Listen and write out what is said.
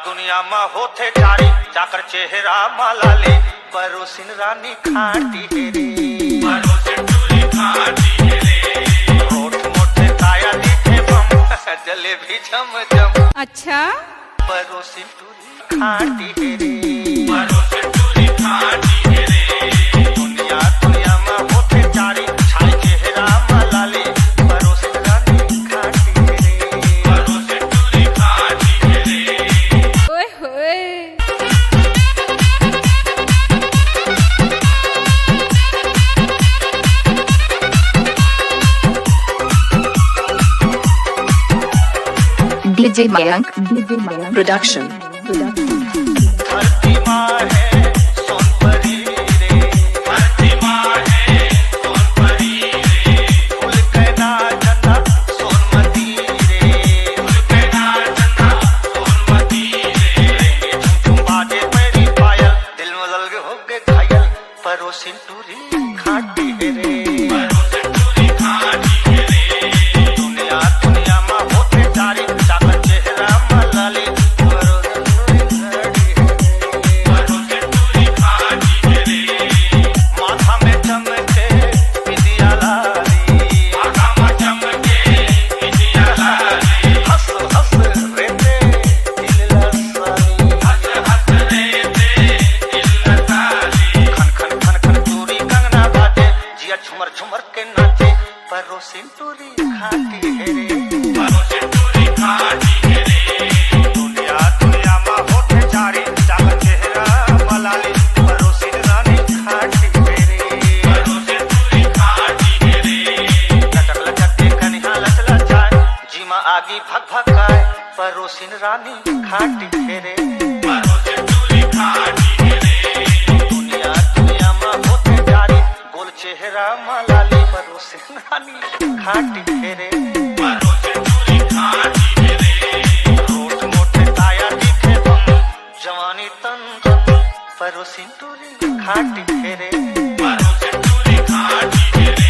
दुनिया में होते जारी जाकर चेहरा मलाले परोसिन रानी खाटी हेरे परोसिन टूरी खाटी हेरे होठ मोटे काया दिखे बम जलेबी झम झम अच्छा परोसिन टूरी खाटी हेरे परोसिन टूरी खाटी हेरे दुनिया में होते जारी छाई चेहरा मलाले परोसिन रानी खाटी हेरे परोसिन टूरी खाटी हेरे ओए होए DJ Mayank Production. धरती माँ है सोनपरी रे धरती माँ है सोनपरी रे फूल कहना चंदा सोनमती रे फूल कहना चंदा सोनमती रे झुमझुम बाजे मेरी पायल दिल में लग हो गए घायल परोसिन टूरी खाटी हेरे परोसिन टूरी खाटी हेरे दुनिया में होते जारी चाकर चेहरा मलाले परोसिन टूरी खाटी हेरे परोसिन टूरी खाटी हेरे माथा में चमके बिंदिया लाली आँखा में चमके बिंदिया लाली हंस हंस रेते दिल लसानी हंस हंस रेते दिल लताली खन खन खन खन चूरी कंगना बाजे जिया झुमर झुमर के नाचे परोसिन टूरी खाटी हेरे परोसिन टूरी खाटी हेरे दुनिया में होते जारी जाकर चेहरा मलाली परोसिन रानी खाटी हेरे परोसिन टूरी खाटी हेरे लचक लचक के कन्हा लचला जाए जीमा आगी भग भगाए परोसिन रानी खाटी हेरे परोसिन टूरी खाटी हेरे दुनिया में होते जारी गोल चेहरा मलाली परोसिन रानी खाटी हेरे परोसिन टूरी खाटी हेरे रोट मोटे काया दिखे बम जवानी तन परोसिन टूरी खाटी हेरे परोसिन टूरी खाटी हेरे